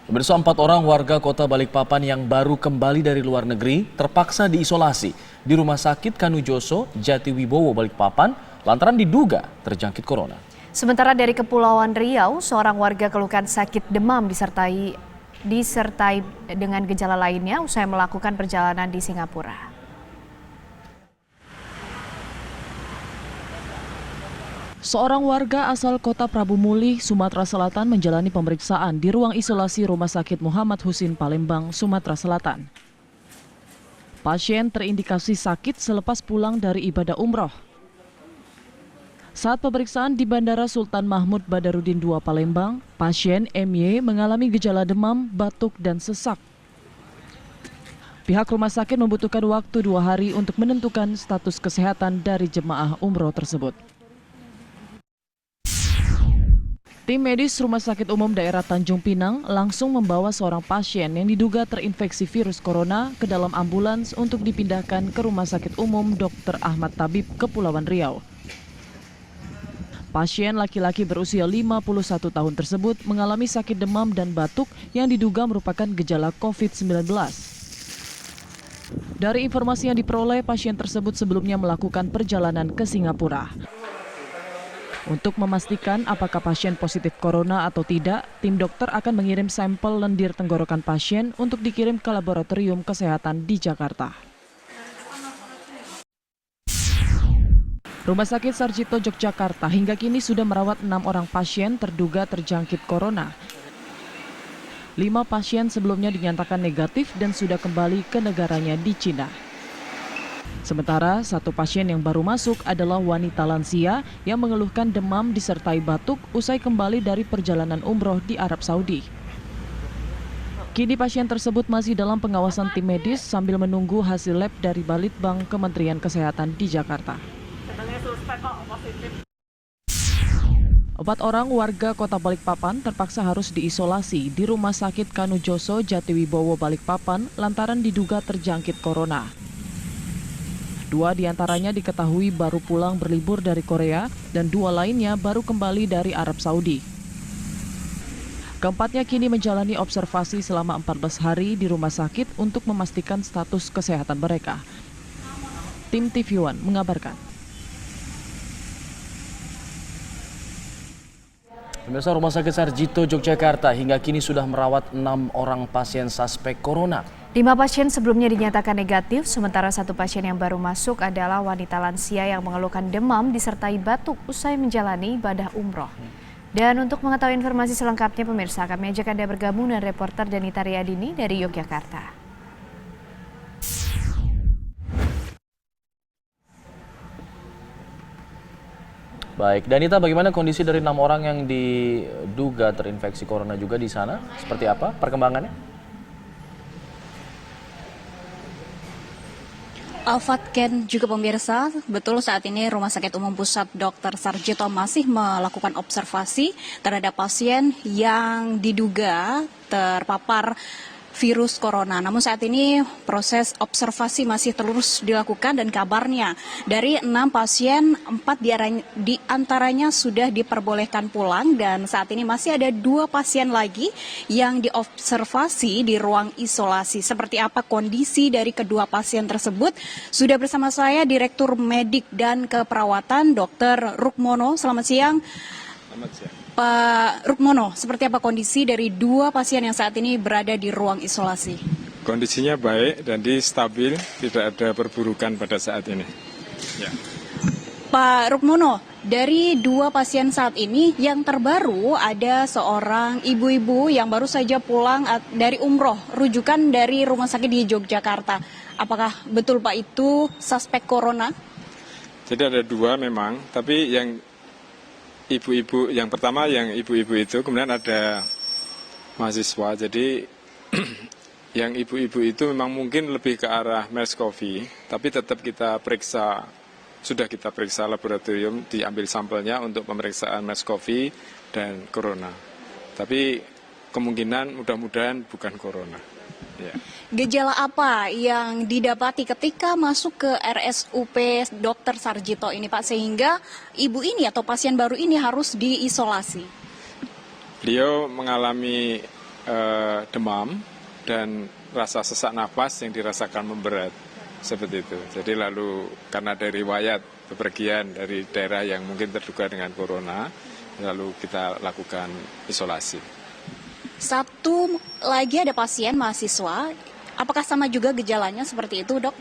Pemirsa, 4 orang warga kota Balikpapan yang baru kembali dari luar negeri terpaksa diisolasi di Rumah Sakit Kanujoso, Jatiwibowo, Balikpapan lantaran diduga terjangkit corona. Sementara dari Kepulauan Riau, seorang warga keluhkan sakit demam disertai dengan gejala lainnya usai melakukan perjalanan di Singapura. Seorang warga asal kota Prabu Muli, Sumatera Selatan menjalani pemeriksaan di ruang isolasi Rumah Sakit Muhammad Husin Palembang, Sumatera Selatan. Pasien terindikasi sakit selepas pulang dari ibadah umroh. Saat pemeriksaan di Bandara Sultan Mahmud Badarudin II Palembang, pasien MY mengalami gejala demam, batuk, dan sesak. Pihak rumah sakit membutuhkan waktu 2 hari untuk menentukan status kesehatan dari jemaah umroh tersebut. Tim medis Rumah Sakit Umum Daerah Tanjung Pinang langsung membawa seorang pasien yang diduga terinfeksi virus corona ke dalam ambulans untuk dipindahkan ke Rumah Sakit Umum Dr. Ahmad Tabib, Kepulauan Riau. Pasien laki-laki berusia 51 tahun tersebut mengalami sakit demam dan batuk yang diduga merupakan gejala COVID-19. Dari informasi yang diperoleh, pasien tersebut sebelumnya melakukan perjalanan ke Singapura. Untuk memastikan apakah pasien positif corona atau tidak, tim dokter akan mengirim sampel lendir tenggorokan pasien untuk dikirim ke laboratorium kesehatan di Jakarta. Rumah Sakit Sarjito Yogyakarta hingga kini sudah merawat 6 orang pasien terduga terjangkit corona. 5 pasien sebelumnya dinyatakan negatif dan sudah kembali ke negaranya di Cina. Sementara 1 pasien yang baru masuk adalah wanita lansia yang mengeluhkan demam disertai batuk usai kembali dari perjalanan umroh di Arab Saudi. Kini pasien tersebut masih dalam pengawasan tim medis sambil menunggu hasil lab dari Balitbang Kementerian Kesehatan di Jakarta. 4 orang warga kota Balikpapan terpaksa harus diisolasi di Rumah Sakit Kanujoso, Jatiwibowo, Balikpapan lantaran diduga terjangkit corona. 2 diantaranya diketahui baru pulang berlibur dari Korea dan 2 lainnya baru kembali dari Arab Saudi. Keempatnya kini menjalani observasi selama 14 hari di rumah sakit untuk memastikan status kesehatan mereka. Tim TV One mengabarkan. Pemirsa, Rumah Sakit Sarjito Yogyakarta hingga kini sudah merawat 6 orang pasien suspek corona. 5 pasien sebelumnya dinyatakan negatif, sementara 1 pasien yang baru masuk adalah wanita lansia yang mengeluhkan demam disertai batuk usai menjalani ibadah umroh. Dan untuk mengetahui informasi selengkapnya, pemirsa, kami ajak Anda bergabung dengan reporter Danita Riyadini dari Yogyakarta. Baik, Danita, bagaimana kondisi dari 6 orang yang diduga terinfeksi corona juga di sana? Seperti apa perkembangannya? Alfat Ken juga pemirsa, betul saat ini Rumah Sakit Umum Pusat Dr. Sarjito masih melakukan observasi terhadap pasien yang diduga terpapar virus corona. Namun saat ini proses observasi masih terus dilakukan dan kabarnya dari 6 pasien, 4 di antaranya sudah diperbolehkan pulang dan saat ini masih ada 2 pasien lagi yang diobservasi di ruang isolasi. Seperti apa kondisi dari kedua pasien tersebut? Sudah bersama saya Direktur Medik dan Keperawatan Dr. Rukmono. Selamat siang. Selamat siang. Pak Rukmono, seperti apa kondisi dari 2 pasien yang saat ini berada di ruang isolasi? Kondisinya baik dan stabil, tidak ada perburukan pada saat ini. Ya. Pak Rukmono, dari 2 pasien saat ini yang terbaru ada seorang ibu-ibu yang baru saja pulang dari umroh, rujukan dari rumah sakit di Yogyakarta. Apakah betul Pak itu suspek corona? Jadi ada 2 memang, tapi yang ibu-ibu, yang pertama yang ibu-ibu itu, kemudian ada mahasiswa. Jadi yang ibu-ibu itu memang mungkin lebih ke arah MERS-CoV, tapi tetap kita periksa, sudah kita periksa laboratorium, diambil sampelnya untuk pemeriksaan MERS-CoV dan corona. Tapi kemungkinan mudah-mudahan bukan corona. Ya. Gejala apa yang didapati ketika masuk ke RSUP Dr. Sarjito ini Pak, sehingga ibu ini atau pasien baru ini harus diisolasi? Beliau mengalami demam dan rasa sesak napas yang dirasakan memberat seperti itu. Jadi lalu karena ada riwayat bepergian dari daerah yang mungkin terduga dengan corona, lalu kita lakukan isolasi. Satu lagi ada pasien mahasiswa, apakah sama juga gejalanya seperti itu, Dok?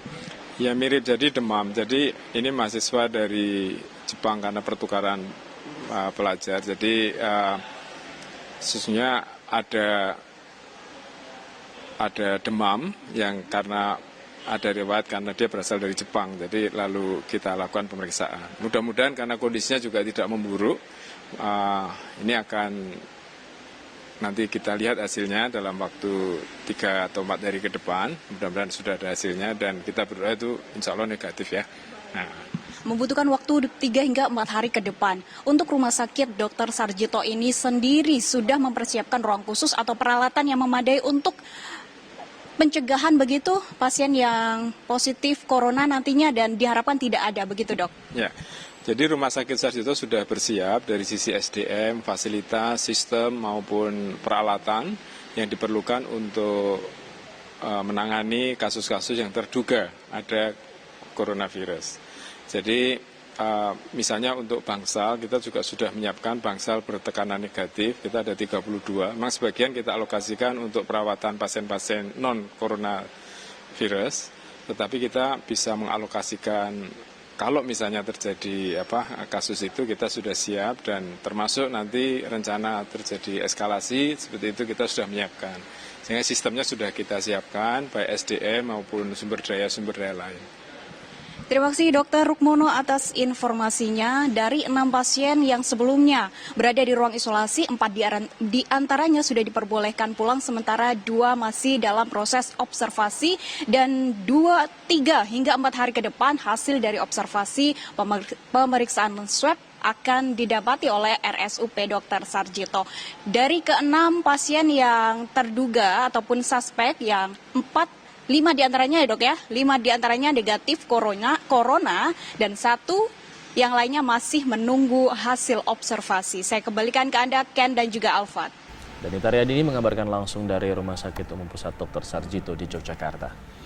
Ya mirip, jadi demam. Jadi ini mahasiswa dari Jepang karena pertukaran pelajar. Jadi sesungguhnya ada demam yang karena ada riwayat karena dia berasal dari Jepang. Jadi lalu kita lakukan pemeriksaan. Mudah-mudahan karena kondisinya juga tidak memburuk, ini akan nanti kita lihat hasilnya dalam waktu 3 atau 4 hari ke depan. Mudah-mudahan sudah ada hasilnya dan kita berdoa itu insya Allah negatif ya. Nah. Membutuhkan waktu 3 hingga 4 hari ke depan. Untuk Rumah Sakit Dr. Sarjito ini sendiri sudah mempersiapkan ruang khusus atau peralatan yang memadai untuk pencegahan begitu pasien yang positif corona nantinya dan diharapkan tidak ada begitu, Dok? Ya, jadi Rumah Sakit Sarjito sudah bersiap dari sisi SDM, fasilitas, sistem maupun peralatan yang diperlukan untuk menangani kasus-kasus yang terduga ada coronavirus. Jadi misalnya untuk bangsal kita juga sudah menyiapkan bangsal bertekanan negatif, kita ada 32, memang sebagian kita alokasikan untuk perawatan pasien-pasien non-coronavirus, tetapi kita bisa mengalokasikan kalau misalnya terjadi kasus itu kita sudah siap dan termasuk nanti rencana terjadi eskalasi seperti itu kita sudah menyiapkan. Sehingga sistemnya sudah kita siapkan baik SDM maupun sumber daya lain. Terima kasih Dr. Rukmono atas informasinya. Dari 6 pasien yang sebelumnya berada di ruang isolasi, 4 di antaranya sudah diperbolehkan pulang, sementara 2 masih dalam proses observasi dan 3 hingga 4 hari ke depan hasil dari observasi pemeriksaan swab akan didapati oleh RSUP Dr. Sarjito. Dari ke-6 pasien yang terduga ataupun suspek yang 5 diantaranya ya Dok ya, 5 diantaranya negatif corona dan 1 yang lainnya masih menunggu hasil observasi. Saya kembalikan ke Anda Ken dan juga Alfat. Danita Riyadini mengabarkan langsung dari Rumah Sakit Umum Pusat Dr. Sarjito di Yogyakarta.